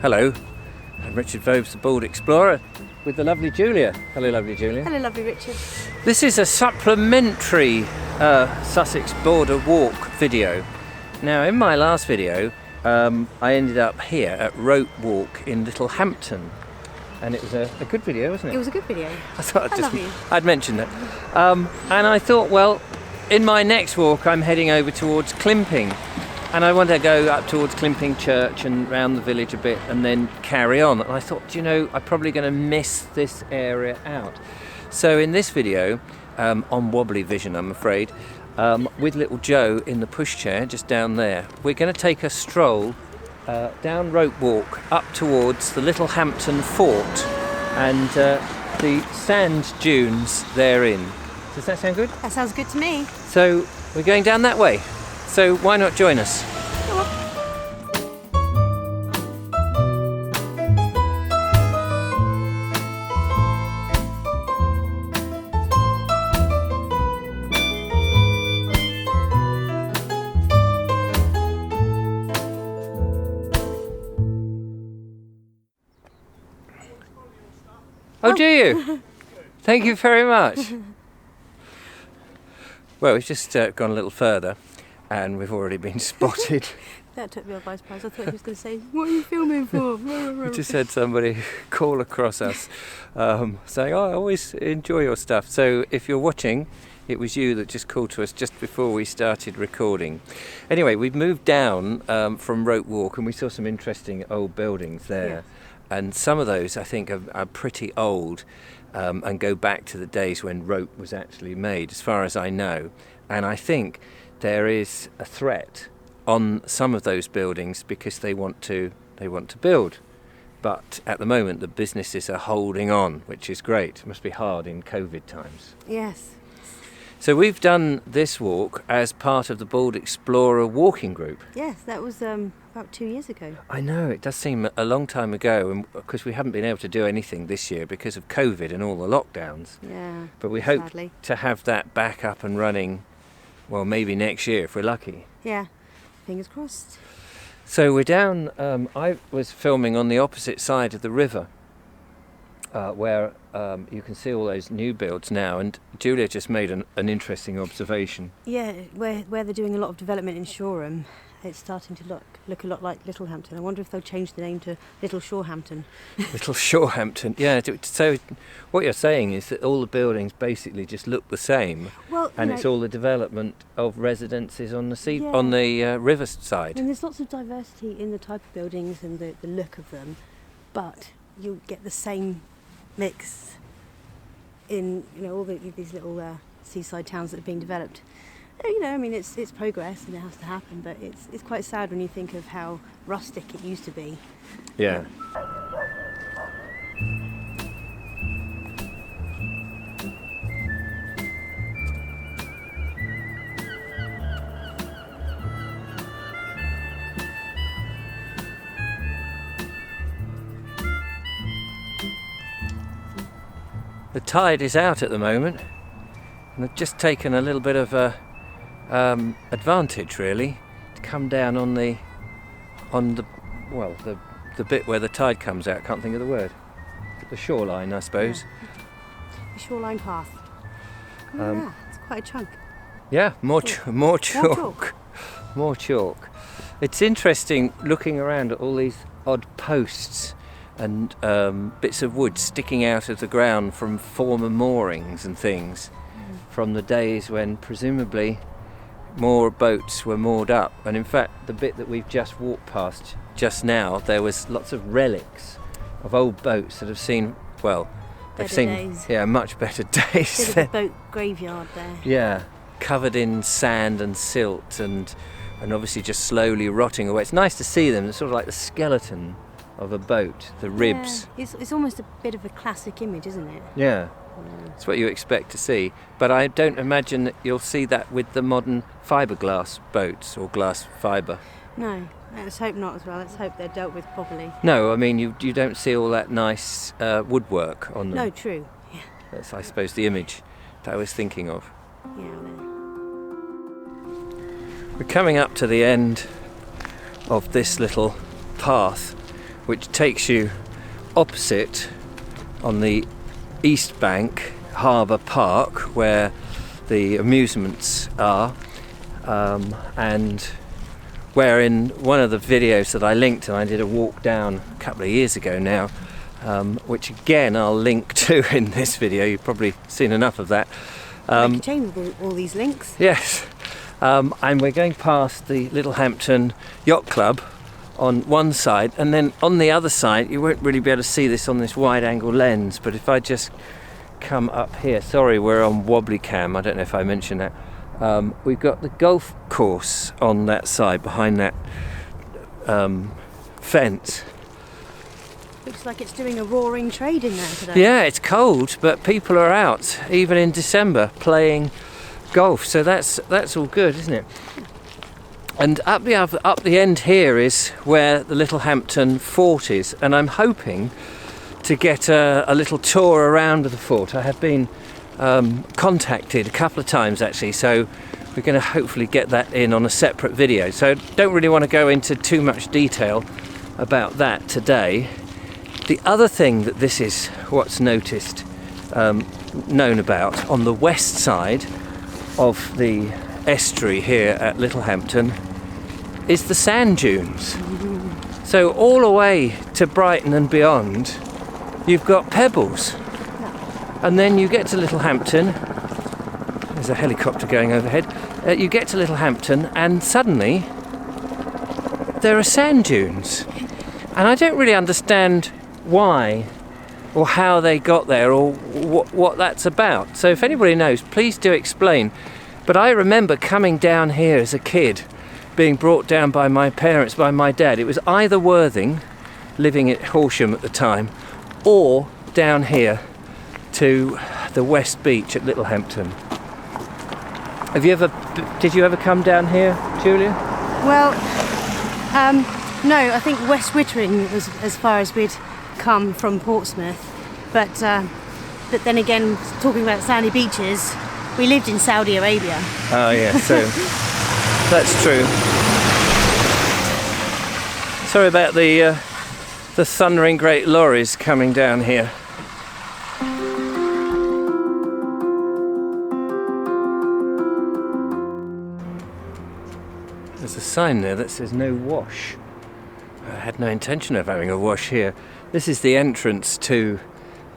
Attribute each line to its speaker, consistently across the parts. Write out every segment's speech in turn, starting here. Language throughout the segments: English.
Speaker 1: Hello, I'm Richard Vobes, the Board Explorer, with the lovely Julia. Hello, lovely Julia.
Speaker 2: Hello, lovely Richard.
Speaker 1: This is a supplementary Sussex border walk video. Now, in my last video, I ended up here at Rope Walk in Littlehampton, and it was a good video, wasn't it?
Speaker 2: It was a good video.
Speaker 1: I thought
Speaker 2: love you.
Speaker 1: I'd mention that. And I thought, well, in my next walk, I'm heading over towards Climping. And I want to go up towards Climping Church and round the village a bit and then carry on. And I thought, you know, I'm probably going to miss this area out. So in this video, on wobbly vision, I'm afraid, with little Joe in the pushchair just down there, we're going to take a stroll down Rope Walk up towards the Littlehampton Fort and the sand dunes therein. Does that sound good?
Speaker 2: That sounds good to me.
Speaker 1: So we're going down that way. So why not join us?
Speaker 2: Go on.
Speaker 1: Oh, do you? Thank you very much. Well, we've just gone a little further and we've already been spotted.
Speaker 2: That took me by surprise. I thought he was going to say, "What are you filming for?"
Speaker 1: We just had somebody call across us saying, "Oh, I always enjoy your stuff." So if you're watching, it was you that just called to us just before we started recording. Anyway, we've moved down from Rope Walk and we saw some interesting old buildings there.
Speaker 2: Yes.
Speaker 1: And some of those, I think, are pretty old and go back to the days when rope was actually made, as far as I know. And I think there is a threat on some of those buildings because they want to build. But at the moment, the businesses are holding on, which is great. It must be hard in COVID times.
Speaker 2: Yes.
Speaker 1: So we've done this walk as part of the Board Explorer walking group.
Speaker 2: Yes, that was about 2 years ago.
Speaker 1: I know, it does seem a long time ago, and because we haven't been able to do anything this year because of COVID and all the lockdowns.
Speaker 2: Yeah.
Speaker 1: But we hope
Speaker 2: sadly.
Speaker 1: to have that back up and running, well, maybe next year if we're lucky.
Speaker 2: Yeah. Fingers crossed.
Speaker 1: So we're down, I was filming on the opposite side of the river, where you can see all those new builds now, and Julia just made an interesting observation.
Speaker 2: Yeah, where they're doing a lot of development in Shoreline, it's starting to look a lot like Littlehampton. I wonder if they'll change the name to Little Shorehampton.
Speaker 1: Little Shorehampton, yeah. So what you're saying is that all the buildings basically just look the same,
Speaker 2: Well,
Speaker 1: and
Speaker 2: you
Speaker 1: it's
Speaker 2: know,
Speaker 1: all the development of residences on the sea,
Speaker 2: Yeah.
Speaker 1: on the riverside.
Speaker 2: and there's lots of diversity in the type of buildings and the look of them, but you'll get the same mix in all these little seaside towns that are being developed. I mean, it's progress and it has to happen, but it's quite sad when you think of how rustic it used to be.
Speaker 1: Yeah. The tide is out at the moment, and I've just taken a little bit of advantage, really, to come down on the bit where the tide comes out. Can't think of the word. The shoreline, I suppose.
Speaker 2: The shoreline path. Yeah, it's quite a chunk.
Speaker 1: Yeah, more chalk. More chalk. It's interesting looking around at all these odd posts and bits of wood sticking out of the ground from former moorings and things from the days when presumably more boats were moored up. And in fact, the bit that we've just walked past just now, there was lots of relics of old boats that have seen, well, they've
Speaker 2: Better
Speaker 1: seen
Speaker 2: days.
Speaker 1: Yeah, much better days.
Speaker 2: Bit of a boat graveyard there.
Speaker 1: Yeah, covered in sand and silt and obviously just slowly rotting away. It's nice to see them. It's sort of like the skeleton of a boat, the ribs.
Speaker 2: Yeah, it's almost a bit of a classic image, isn't it?
Speaker 1: Yeah, it's what you expect to see. But I don't imagine that you'll see that with the modern fiberglass boats or glass fibre.
Speaker 2: No, let's hope not as well. Let's hope they're dealt with properly.
Speaker 1: No, I mean, you don't see all that nice woodwork on them.
Speaker 2: No, true. Yeah.
Speaker 1: That's, I suppose, the image that I was thinking of.
Speaker 2: Yeah, well.
Speaker 1: We're coming up to the end of this little path, which takes you opposite on the east bank, Harbour Park, where the amusements are, and where in one of the videos that I linked, and I did a walk down a couple of years ago now, which again I'll link to in this video. You've probably seen enough of that.
Speaker 2: Make a chain with all these links.
Speaker 1: Yes, and we're going past the Littlehampton Yacht Club on one side, and then on the other side, you won't really be able to see this on this wide angle lens, but if I just come up here, sorry, we're on wobbly cam, I don't know if I mentioned that. We've got the golf course on that side behind that fence.
Speaker 2: Looks like it's doing a roaring trade in there today.
Speaker 1: Yeah, it's cold, but people are out even in December playing golf, so that's all good, isn't it? And up the end here is where the Littlehampton fort is, and I'm hoping to get a little tour around the fort. I have been contacted a couple of times actually, so we're going to hopefully get that in on a separate video. So don't really want to go into too much detail about that today. The other thing that this is what's known about on the west side of the estuary here at Littlehampton is the sand dunes. So all the way to Brighton and beyond, you've got pebbles. And then you get to Littlehampton, there's a helicopter going overhead, you get to Littlehampton and suddenly there are sand dunes. And I don't really understand why or how they got there or what that's about. So if anybody knows, please do explain. But I remember coming down here as a kid, being brought down by my parents, by my dad. It was either Worthing, living at Horsham at the time, or down here to the West Beach at Littlehampton. Did you ever come down here, Julia?
Speaker 2: Well, no, I think West Wittering was as far as we'd come from Portsmouth, but then again, talking about sandy beaches, we lived in Saudi Arabia.
Speaker 1: Oh yeah, so that's true. Sorry about the thundering great lorries coming down here. There's a sign there that says no wash. I had no intention of having a wash here. This is the entrance to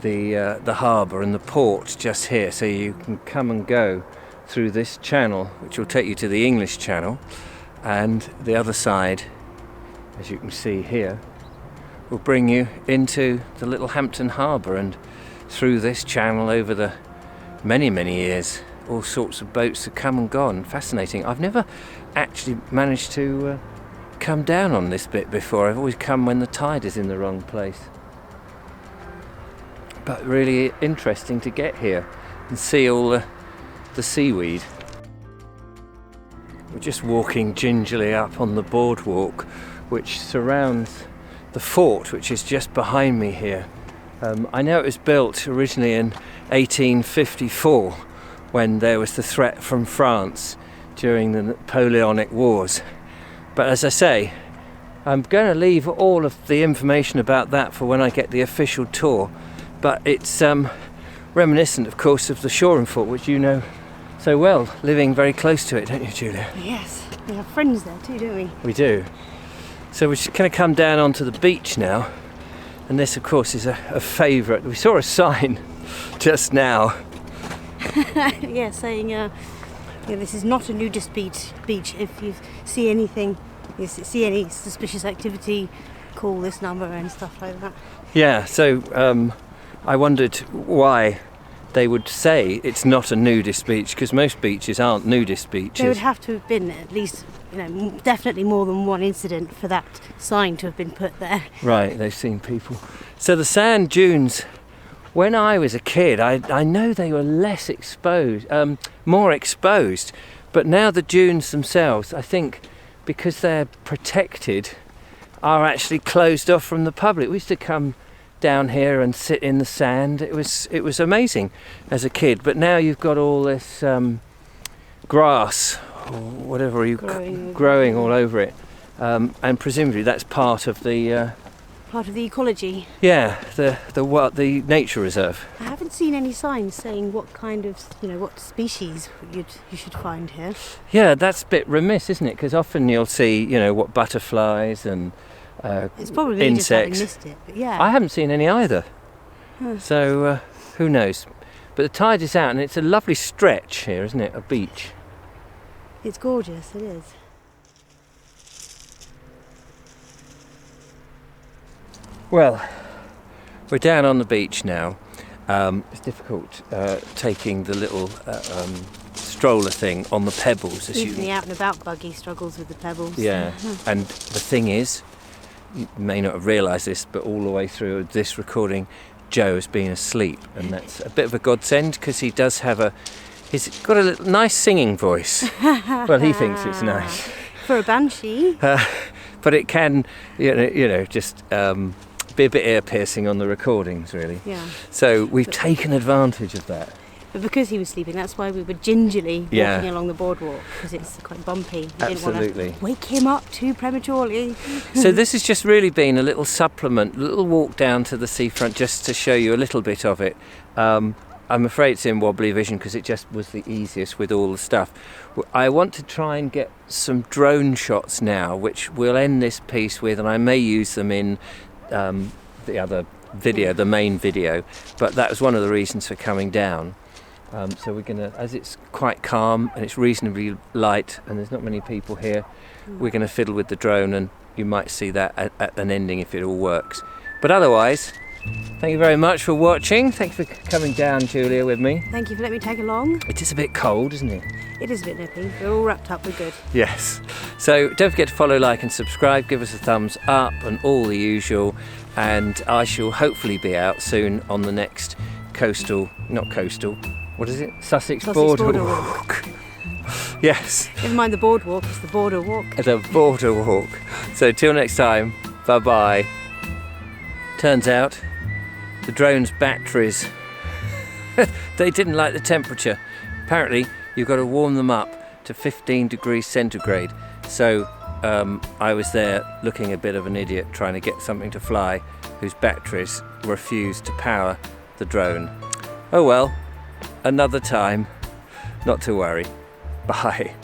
Speaker 1: the harbour and the port just here, so you can come and go through this channel, which will take you to the English Channel, and the other side, as you can see here, will bring you into the Littlehampton Harbour, and through this channel over the many years all sorts of boats have come and gone. Fascinating. I've never actually managed to come down on this bit before. I've always come when the tide is in the wrong place. But really interesting to get here and see all the seaweed. We're just walking gingerly up on the boardwalk which surrounds the fort, which is just behind me here. I know it was built originally in 1854 when there was the threat from France during the Napoleonic Wars. But as I say, I'm going to leave all of the information about that for when I get the official tour. But it's reminiscent, of course, of the Shoreline fort, which you know so well, living very close to it, don't you, Julia?
Speaker 2: Yes, we have friends there too, don't we?
Speaker 1: We do. So we're just going to come down onto the beach now, and this, of course, is a favourite. We saw a sign just now.
Speaker 2: Yeah, saying this is not a nudist beach. If you see anything, you see any suspicious activity, call this number and stuff like that. Yeah,
Speaker 1: so I wondered why they would say it's not a nudist beach, because most beaches aren't nudist beaches.
Speaker 2: There would have to have been at least, definitely more than one incident for that sign to have been put there.
Speaker 1: Right, they've seen people. So the sand dunes, when I was a kid, I know they were less exposed, more exposed, but now the dunes themselves, I think, because they're protected, are actually closed off from the public. We used to come down here and sit in the sand. It was amazing as a kid, but now you've got all this grass or whatever growing all over it, and presumably that's part of the
Speaker 2: part of the ecology.
Speaker 1: Yeah, the nature reserve.
Speaker 2: I haven't seen any signs saying what kind of, what species you should find here.
Speaker 1: Yeah, that's a bit remiss, isn't it? Because often you'll see, what butterflies and
Speaker 2: It's probably me just having
Speaker 1: insects.
Speaker 2: missed it, but yeah.
Speaker 1: I haven't seen any either. So who knows? But the tide is out, and it's a lovely stretch here, isn't it? A beach.
Speaker 2: It's gorgeous, it is.
Speaker 1: Well, we're down on the beach now. It's difficult taking the little stroller thing on the pebbles.
Speaker 2: Even the out and about buggy struggles with the pebbles.
Speaker 1: Yeah, and the thing is, you may not have realised this, but all the way through this recording, Joe has been asleep, and that's a bit of a godsend because he does have he's got a nice singing voice. Well, he thinks it's nice.
Speaker 2: For a banshee.
Speaker 1: But it can, just be a bit ear-piercing on the recordings, really.
Speaker 2: Yeah.
Speaker 1: So we've taken advantage of that.
Speaker 2: But because he was sleeping, that's why we were gingerly walking along the boardwalk, because it's quite bumpy. We
Speaker 1: Absolutely.
Speaker 2: didn't want to wake him up too prematurely.
Speaker 1: So this has just really been a little supplement, a little walk down to the seafront just to show you a little bit of it. I'm afraid it's in wobbly vision because it just was the easiest with all the stuff. I want to try and get some drone shots now, which we'll end this piece with, and I may use them in the other video, the main video, but that was one of the reasons for coming down. So we're going to, as it's quite calm and it's reasonably light and there's not many people here, we're going to fiddle with the drone, and you might see that at an ending if it all works. But otherwise, thank you very much for watching. Thank you for coming down, Julia, with me.
Speaker 2: Thank you for letting me tag along.
Speaker 1: It is a bit cold, isn't it?
Speaker 2: It is a bit nippy. We're all wrapped up, we're good.
Speaker 1: Yes. So don't forget to follow, like and subscribe, give us a thumbs up and all the usual, and I shall hopefully be out soon on the next what is it? Sussex boardwalk. Yes.
Speaker 2: Never mind the boardwalk, it's the border walk.
Speaker 1: The border walk. So till next time, bye bye. Turns out the drone's batteries, they didn't like the temperature. Apparently you've got to warm them up to 15 degrees centigrade. So I was there looking a bit of an idiot trying to get something to fly whose batteries refused to power the drone. Oh well, another time, not to worry. Bye.